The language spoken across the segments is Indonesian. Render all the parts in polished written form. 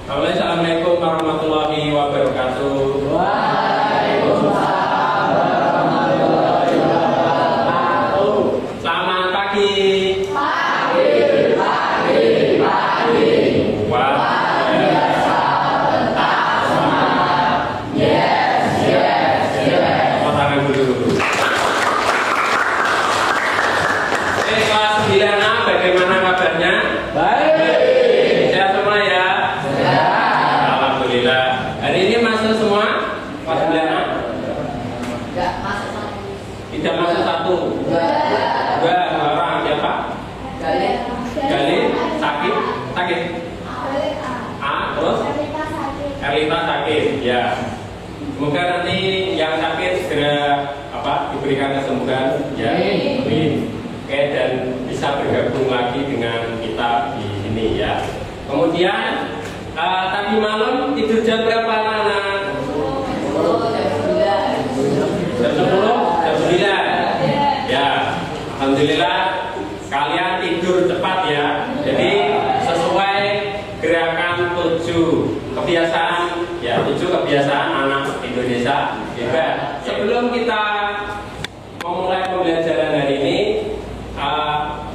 Assalamualaikum warahmatullahi wabarakatuh. Waalaikumsalam warahmatullahi wabarakatuh. Selamat pagi. Pagi. Biasa tetap semangat. Yes. Tepuk tangan dulu. Kelas 9A, bagaimana kabarnya? Baik. Sehat semua ya? Alhamdulillah. Hari ini masuk semua? Kelas 9A? Enggak masuk satu. Tidak masuk satu. Dua orang. Siapa? Gali. Sakit. Terus? Erlita sakit. Ya. Semoga nanti yang sakit segera diberikan kesembuhan. Ya. Amin. Oke, dan bisa bergabung lagi dengan kita di sini ya. Kemudian tadi malam tidur jam berapa anak-anak? Jam 10? Jam 9? Ya, Alhamdulillah kalian tidur cepat ya. Jadi sesuai gerakan 7 kebiasaan ya, 7 kebiasaan anak Indonesia hebat. Sebelum kita memulai pembelajaran hari ini,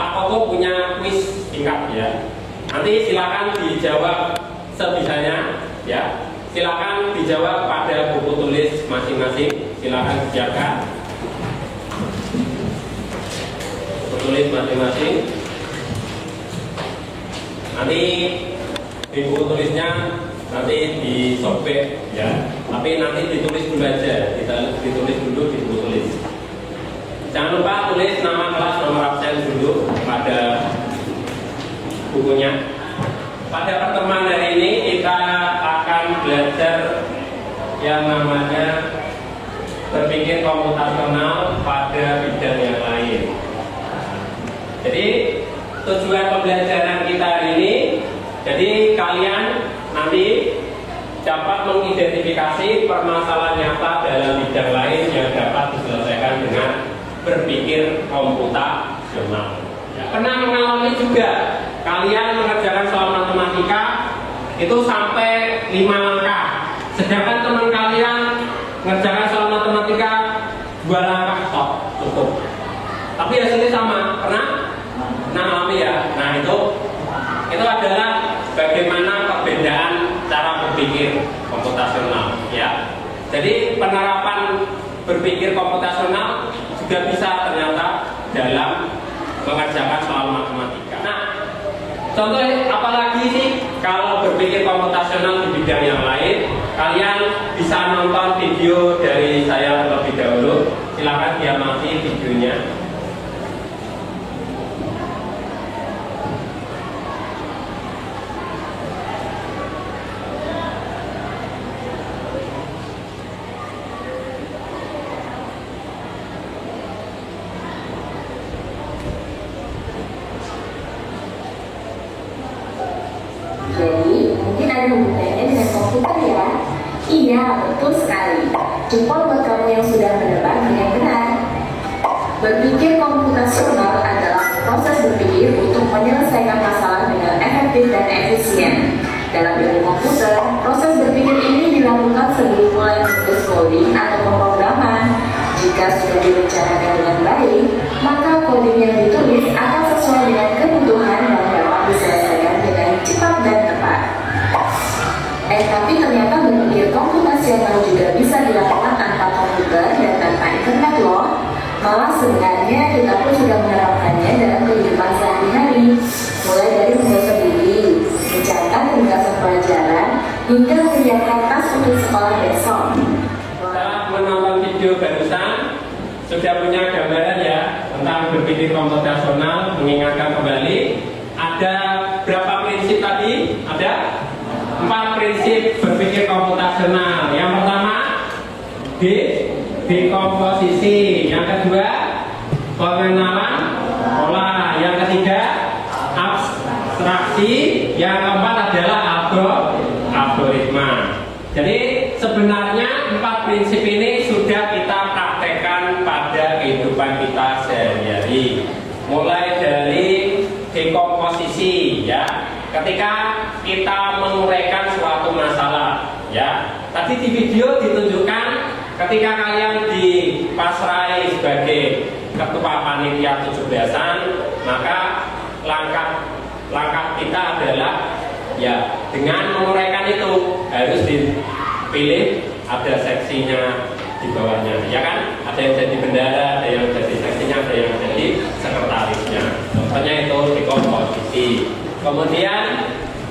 Pak Koko punya kuis singkat ya. Nanti silakan dijawab sebisanya ya. Silakan dijawab pada buku tulis masing-masing. Silakan siapkan buku tulis masing-masing. Nanti di buku tulisnya nanti disobek ya. Tapi nanti ditulis dulu aja. Kita ditulis dulu di buku tulis. Jangan lupa tulis nama kelas, nomor absen dulu pada bukunya. Pada pertemuan hari ini kita akan belajar yang namanya berpikir komputasional pada bidang yang lain. Jadi tujuan pembelajaran kita hari ini, jadi kalian nanti dapat mengidentifikasi permasalahan nyata dalam bidang lain yang dapat diselesaikan dengan berpikir komputasional. Pernah mengalami juga kalian mengerjakan soal matematika itu sampai 5 langkah, sedangkan teman kalian mengerjakan soal matematika 2 langkah stop, cukup. Tapi hasilnya sama, pernah mengalami ya. Nah itu adalah bagaimana perbedaan cara berpikir komputasional ya. Jadi penerapan berpikir komputasional juga bisa ternyata dalam mengerjakan soal matematika. Nah, contoh apalagi sih kalau berpikir komputasional di bidang yang lain, kalian bisa nonton video dari saya terlebih dahulu. Silakan diamati videonya. Jadi, mungkin ada hubungannya dengan komputer ya? Iya, betul sekali. Jempol buat kamu yang sudah menebak dengan benar. Berpikir komputasional adalah proses berpikir untuk menyelesaikan masalah dengan efektif dan efisien. Dalam ilmu komputer, proses berpikir ini dilakukan sebelum mulai menulis coding atau pemrograman. Jika sudah direncanakan dengan baik, maka coding yang ditulis akan sesuai dengan kebutuhan dan dapat diselesaikan dengan cepat dan tepat. Tapi ternyata berpikir komputasional juga bisa dilakukan tanpa komputer dan tanpa internet loh. Malah sebenarnya kita pun sudah menerapkannya dalam kehidupan sehari-hari, mulai dari membaca buku, mencatat tugasan pelajaran, hingga menyiapkan tas untuk sekolah besok. Setelah menonton video barusan, sudah punya gambaran ya tentang berpikir komputasional. Mengingatkan kembali, ada berapa prinsip tadi? Ada 4 prinsip berpikir komputasional. Yang pertama, dekomposisi. Yang kedua, pengenalan pola. Yang ketiga, abstraksi. Yang keempat adalah algoritma. Jadi sebenarnya 4 prinsip ini sudah kita praktekkan pada kehidupan kita sehari-hari. Mulai dari dekomposisi ya. ketika kita menguraikan suatu masalah, ya. Tadi di video ditunjukkan ketika kalian dipasrai sebagai ketua panitia 17-an, maka langkah kita adalah ya dengan menguraikan itu harus dipilih ada seksinya di bawahnya, ya kan? Ada yang jadi bendara, ada yang jadi seksinya, ada yang jadi sekretarisnya. Contohnya itu di komposisi. Kemudian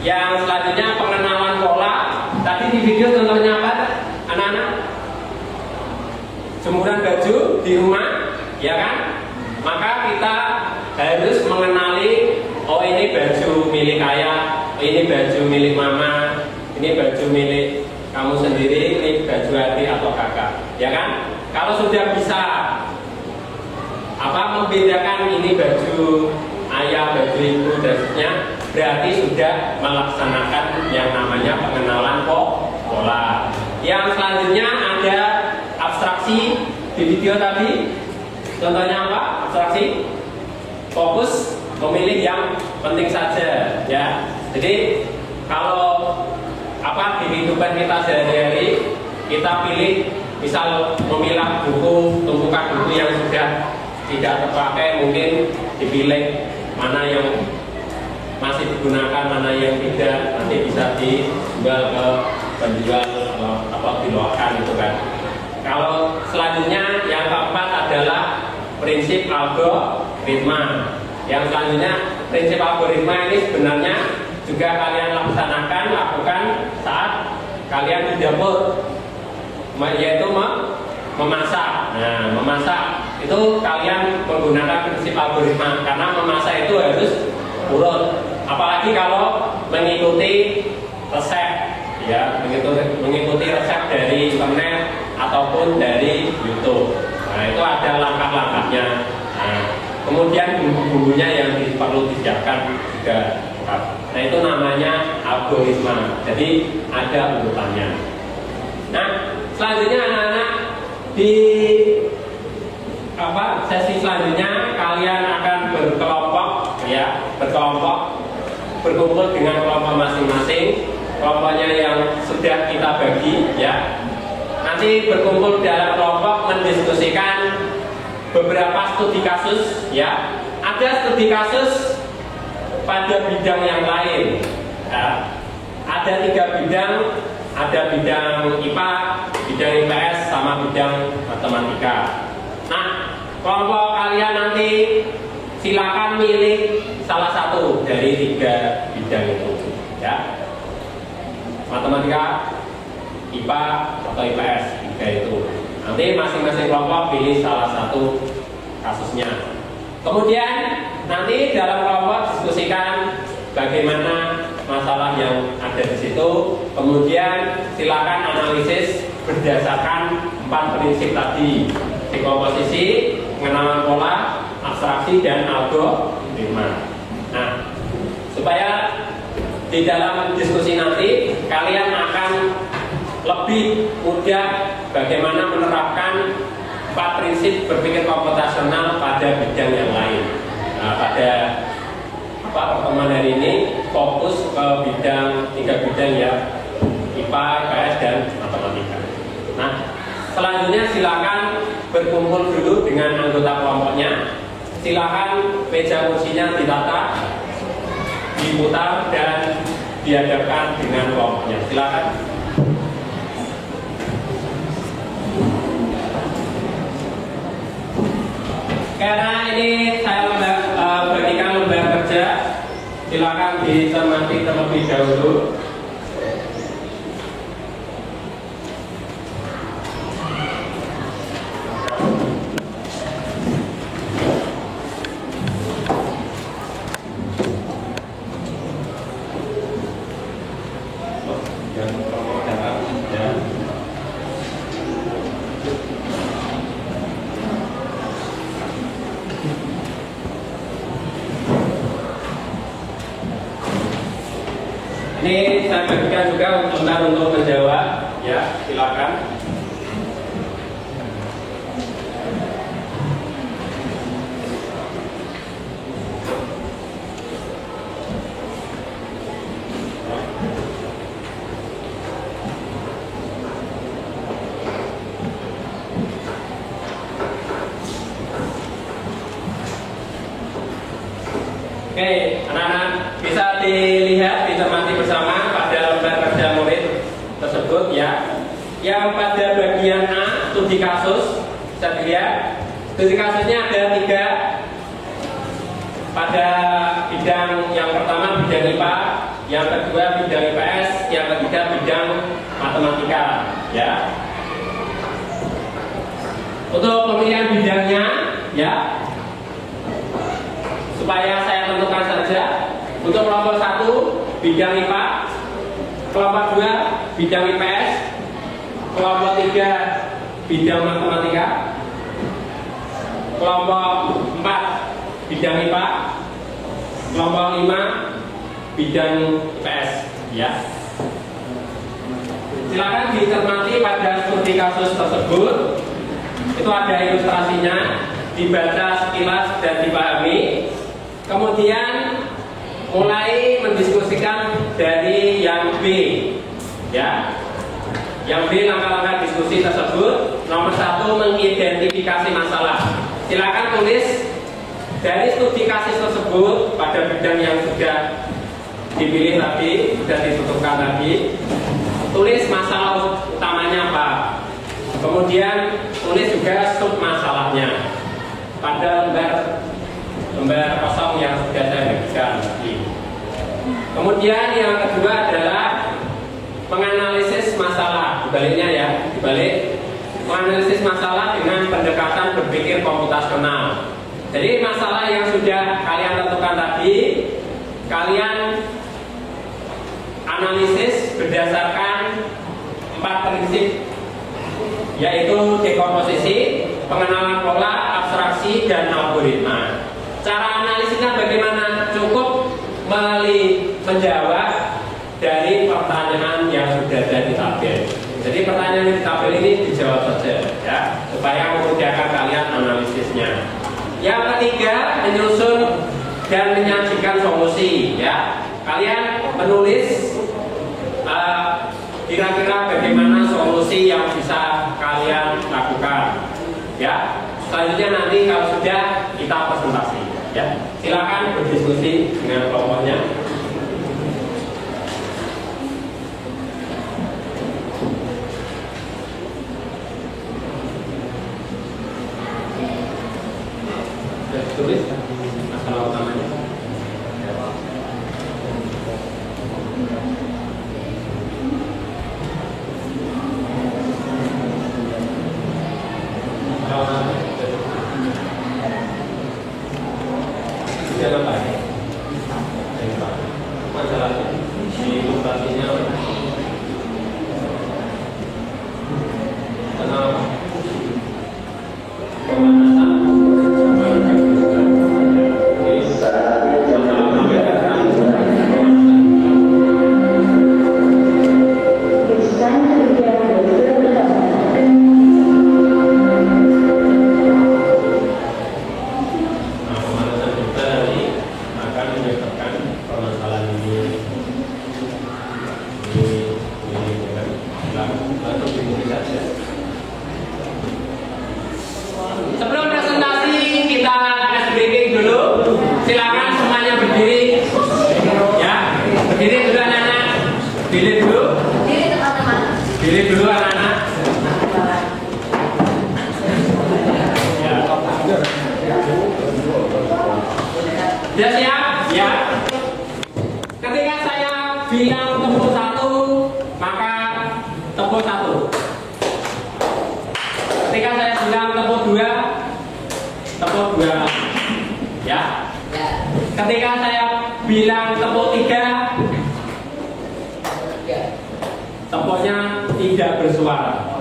yang selanjutnya pengenalan pola. Tadi di video contohnya apa, anak-anak? Jemuran baju di rumah, ya kan? Maka kita harus mengenali, oh ini baju milik ayah, ini baju milik mama, ini baju milik kamu sendiri, ini baju adik atau kakak, ya kan? Kalau sudah bisa membedakan ini baju ayah, baju ibu, dan seterusnya, berarti sudah melaksanakan yang namanya pengenalan pola. Yang selanjutnya ada abstraksi di video tadi. Contohnya apa? Abstraksi. Fokus memilih yang penting saja, ya. Jadi kalau di kehidupan kita sehari-hari, kita pilih, misal memilah buku, tumpukan buku yang sudah tidak terpakai, mungkin dipilih mana yang masih digunakan, mana yang tidak, nanti bisa dijual ke penjual atau diluarkan itu kan. Kalau selanjutnya yang keempat adalah prinsip algoritma. Yang selanjutnya prinsip algoritma ini sebenarnya juga kalian lakukan saat kalian di dapur, yaitu memasak. Nah, memasak itu kalian menggunakan prinsip algoritma karena memasak itu harus urut. Apalagi kalau mengikuti resep, ya, mengikuti resep dari internet ataupun dari YouTube. Nah, itu ada langkah-langkahnya. Nah, kemudian bumbu-bumbunya yang perlu disiapkan juga. Nah, itu namanya algoritma. Jadi ada urutannya. Nah, selanjutnya anak-anak di sesi selanjutnya kalian akan berkelompok, ya, berkumpul dengan kelompok masing-masing. Kelompoknya yang sudah kita bagi, ya. Nanti berkumpul dalam kelompok mendiskusikan beberapa studi kasus, ya. Ada studi kasus pada bidang yang lain, ya. Ada 3 bidang, ada bidang IPA, bidang IPS, sama bidang matematika. Nah, kelompok kalian nanti silakan milih salah satu dari 3 bidang itu, ya. Matematika, IPA atau IPS, 3 itu. Nanti masing-masing kelompok pilih salah satu kasusnya. Kemudian nanti dalam kelompok diskusikan bagaimana masalah yang ada di situ. Kemudian silakan analisis berdasarkan 4 prinsip tadi: dekomposisi, pengenalan pola, abstraksi, dan algoritma. Nah, supaya di dalam diskusi nanti kalian akan lebih mudah bagaimana menerapkan 4 prinsip berpikir komputasional pada bidang yang lain. Nah, pada pertemuan hari ini fokus ke 3 bidang, ya, IPA, IPS, dan matematika. Nah, selanjutnya silakan berkumpul dulu dengan anggota kelompoknya. Silakan meja kursinya ditata, diputar, dan dihadapkan dengan kelompoknya. Silakan. Karena ini saya bagikan lembar kerja, silakan dicermati terlebih dahulu. Ini saya bagikan juga untuk menjawab, ya, silakan. Oke, anak-anak bisa dilihat, dicermati bersama pada lembar kerja murid tersebut ya. Yang pada bagian A, studi kasus, bisa dilihat. Studi kasusnya ada 3. Pada bidang yang pertama bidang IPA, yang kedua bidang IPS, yang ketiga bidang matematika ya. Untuk pemilihan bidangnya ya, supaya saya tentukan saja. Untuk kelompok 1 bidang IPA, kelompok 2 bidang IPS, kelompok 3 bidang matematika, kelompok 4 bidang IPA, kelompok 5 bidang IPS ya. Silakan dicermati pada studi kasus tersebut. Itu ada ilustrasinya, dibaca sekilas dan dipahami. Kemudian mulai mendiskusikan dari yang B ya. Yang B, langkah-langkah diskusi tersebut. Nomor 1, mengidentifikasi masalah. Silakan tulis dari studi kasus tersebut pada bidang yang sudah dipilih tadi, sudah ditentukan tadi. Tulis masalah utamanya apa. Kemudian tulis juga sub masalahnya pada lembar kosong yang sudah saya bagikan tadi. Kemudian yang kedua adalah menganalisis masalah. Dibaliknya ya, dibalik. Menganalisis masalah dengan pendekatan berpikir komputasional. Jadi masalah yang sudah kalian tentukan tadi, kalian analisis berdasarkan 4 prinsip, yaitu dekomposisi, pengenalan pola, abstraksi, dan algoritma. Cara analisisnya bagaimana? Cukup menjawab dari pertanyaan yang sudah ada di tabel. Jadi pertanyaan di tabel ini dijawab saja ya, supaya memudahkan kalian analisisnya. Yang ketiga, menyusun dan menyajikan solusi ya. Kalian menulis kira-kira bagaimana solusi yang bisa kalian lakukan ya. Selanjutnya nanti kalau sudah kita presentasi ya. Silakan berdiskusi dengan kelompoknya. Tulis masalah utamanya. Jangan pakai masalahnya di ilustrasinya. Kenapa? Pemanasan. Sebelum presentasi kita ice breaking dulu. Silakan semuanya berdiri. Ya, berdiri dulu anak-anak. Berdiri dulu. Diri teman-teman. Berdiri dulu anak-anak. Ya. Sudah siap? Ya. Ketika saya bilang tepuk 1, maka tepuk 1. Ketika saya bilang tepuk 2, tepuk 2. Ya. Ketika saya bilang tepuk 3, tepuknya tidak bersuara.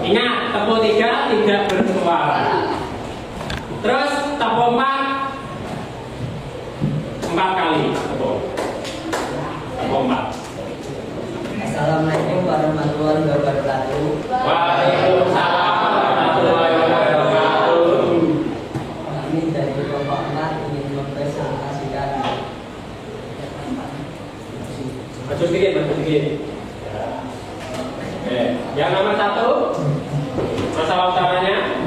Ingat, tepuk 3 tidak bersuara. Terus tepuk 4, 4 kali tepuk. Tepuk 4. Assalamualaikum warahmatullahi wabarakatuh. Waalaikumsalam warahmatullahi wabarakatuh. Kami dari kelompok 4 ingin mempresentasikan. Maju sedikit, maju sedikit. Oke, yang nomor 1, masalah utamanya.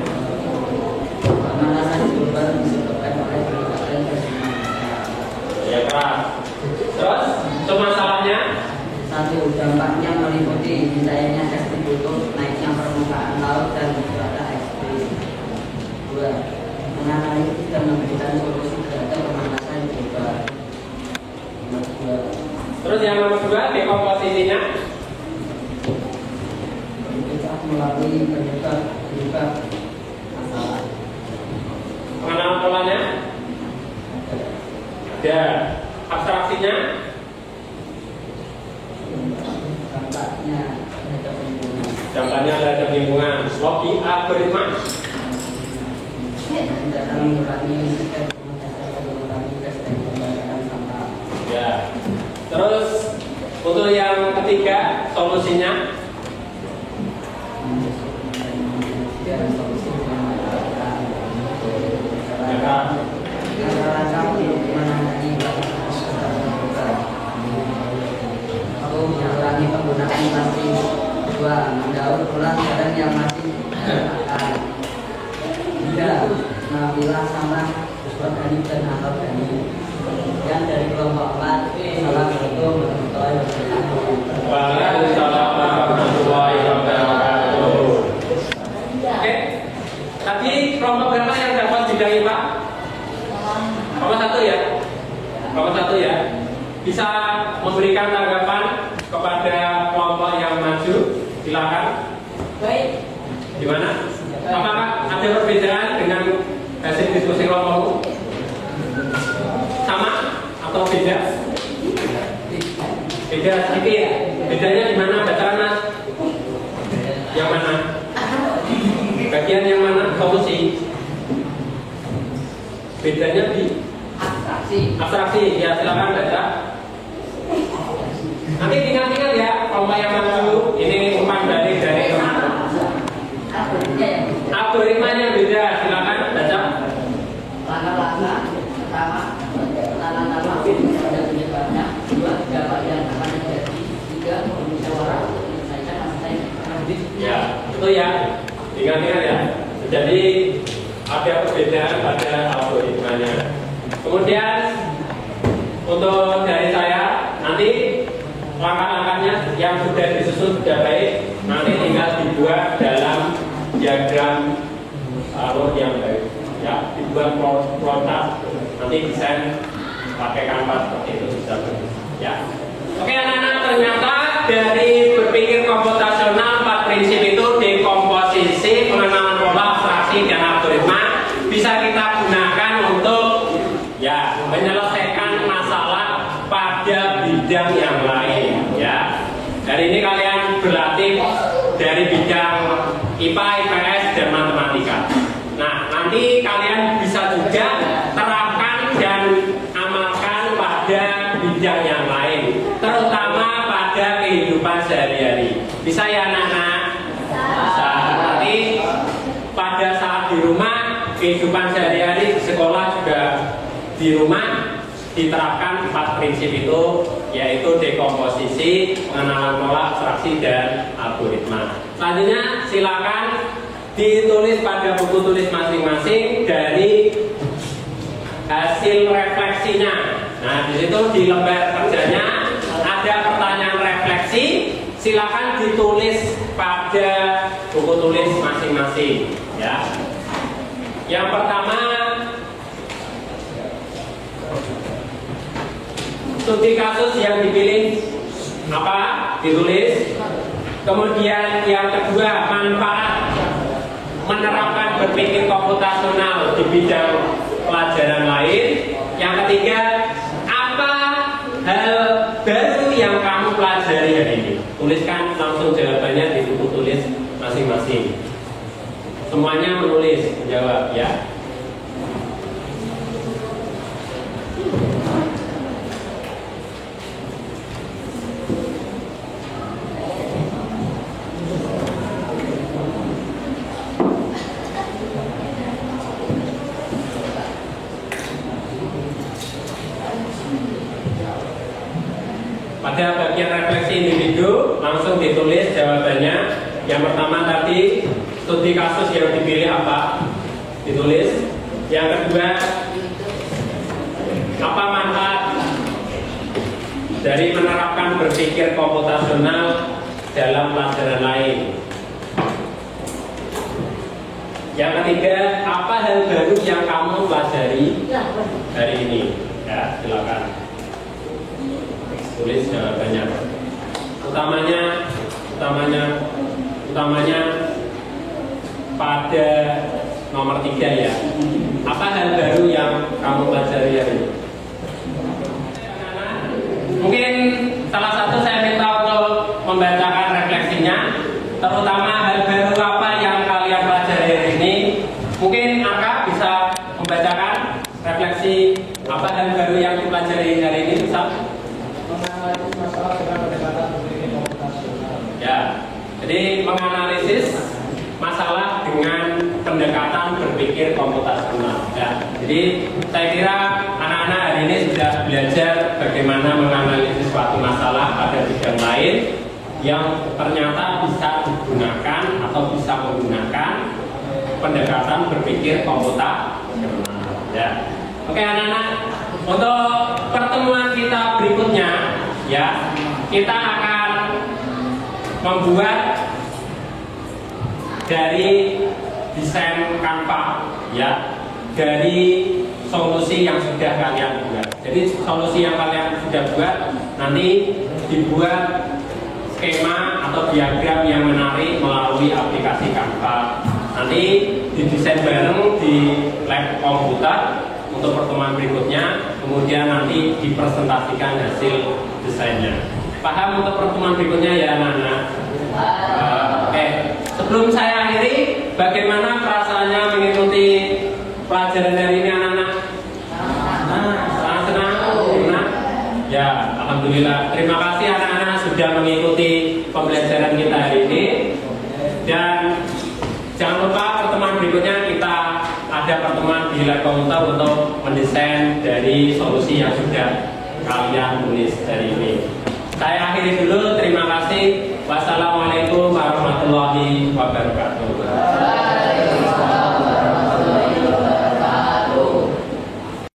Pemanasan global disebabkan oleh peningkatan permukaan. Dampaknya meliputi cairnya es tertutup, naiknya permukaan laut dan cuaca ekstrim. 2. Menganalisis dan memberikan solusi terhadap pemanasan global. Nomor 2. Terus yang nomor 2, dekomposisinya Kita melalui penyebab masalah. pengenalan polanya ada, abstraksinya dampaknya terhadap lingkungan, logi algoritma ya. Terus untuk yang ketiga, solusinya mengurangi penggunaan plastik. 2. Mendaur ulang barang yang masih digunakan. 3. Memilah sampah organik dan anorganik. Yang dari kelompok 4, Assalamualaikum warahmatullahi wabarakatuh. Waalaikumsalam warahmatullahi wabarakatuh. Oke, tadi kelompok berapa yang dapat bidang IPA? Kelompok 1 ya? Kelompok 1 ya? Bisa memberikan tanggapan kepada kelompok yang maju? Silakan. Baik. Gimana? Apakah ada perbedaan dengan hasil diskusi kelompokmu? Sama atau beda? Beda sedikit. Bedanya di mana? Bacakan Mas. Yang mana? Bagian yang mana? Solusi. Bedanya di abstraksi. Ya, silakan baca. Nanti tinggal-tinggal ya, kelompok yang maju ini umpan balik dari teman. Algoritmanya beda, silakan baca. Langkah-langkah pertama, menanam pada penyebabnya. 2. Dampak yang akan terjadi. 3. Bermusyawarah untuk menyelesaikan masalah. Ya, itu ya. Tinggal-tinggal ya. Jadi ada perbedaan pada algoritmanya. Kemudian untuk dari saya nanti langkah-langkahnya yang sudah disusun sudah baik, nanti tinggal dibuat dalam diagram alur yang baik, ya, dibuat flowchart, nanti desain pakai kanvas seperti itu bisa, ya. Oke anak-anak, ternyata dari berpikir komputasional 4 prinsip itu dekomposisi, pengenalan pola, abstraksi dan algoritma bisa kita gunakan untuk ya menyelesaikan masalah pada bidang yang lain, ya. Hari ini kalian berlatih dari bidang IPA, IPS dan matematika. Nah, nanti kalian bisa juga terapkan dan amalkan pada bidang yang lain, terutama pada kehidupan sehari-hari. Bisa ya anak-anak? Bisa. Nanti pada saat di rumah, kehidupan sehari-hari di sekolah juga di rumah diterapkan 4 prinsip itu, yaitu dekomposisi, pengenalan pola, abstraksi dan algoritma. Selanjutnya silakan ditulis pada buku tulis masing-masing dari hasil refleksinya. Nah, di situ di lembar kerjanya ada pertanyaan refleksi, silakan ditulis pada buku tulis masing-masing, ya. Yang pertama, studi kasus yang dipilih apa? Ditulis. Kemudian yang kedua, manfaat menerapkan berpikir komputasional di bidang pelajaran lain. Yang ketiga, apa hal baru yang kamu pelajari hari ini? Tuliskan langsung jawabannya di buku tulis masing-masing. Semuanya menulis, menjawab, ya. Pada bagian refleksi individu langsung ditulis jawabannya. Yang pertama tadi, studi kasus yang dipilih apa? Ditulis. Yang kedua, apa manfaat dari menerapkan berpikir komputasional dalam pelajaran lain. Yang ketiga, apa hal baru yang kamu pelajari hari ini? Ya, silakan tulis jawabannya. Utamanya pada nomor 3 ya. Apa hal baru yang kamu pelajari hari ini? Mungkin salah satu saya minta untuk membacakan refleksinya, terutama hal baru apa yang kalian pelajari hari ini. Mungkin Aka bisa membacakan refleksi apa hal baru yang dipelajari hari ini, misal menganalisis masalah dengan pendekatan berpikir komputasional. Ya, jadi menganalisis masalah dengan pendekatan berpikir komputasional. Ya, jadi saya kira anak-anak hari ini sudah belajar bagaimana menganalisis suatu masalah pada bidang lain yang ternyata bisa digunakan atau bisa menggunakan pendekatan berpikir komputasional. Ya, oke anak-anak, untuk pertemuan kita berikutnya, ya, kita akan membuat dari desain Canva, ya, dari solusi yang sudah kalian buat. Jadi solusi yang kalian sudah buat nanti dibuat skema atau diagram yang menarik melalui aplikasi Canva. Nanti didesain bareng di lab komputer untuk pertemuan berikutnya, kemudian nanti dipresentasikan hasil desainnya. Paham untuk pertemuan berikutnya ya anak-anak? Oke. Sebelum saya akhiri, bagaimana perasaannya mengikuti pelajaran hari ini anak-anak? Sangat senang, senang. Ya, alhamdulillah. Terima kasih anak-anak sudah mengikuti pembelajaran kita hari ini. Dan jangan lupa pertemuan berikutnya kita ada pertemuan di lab komputer untuk mendesain dari solusi yang sudah kalian tulis hari ini. Saya akhiri dulu.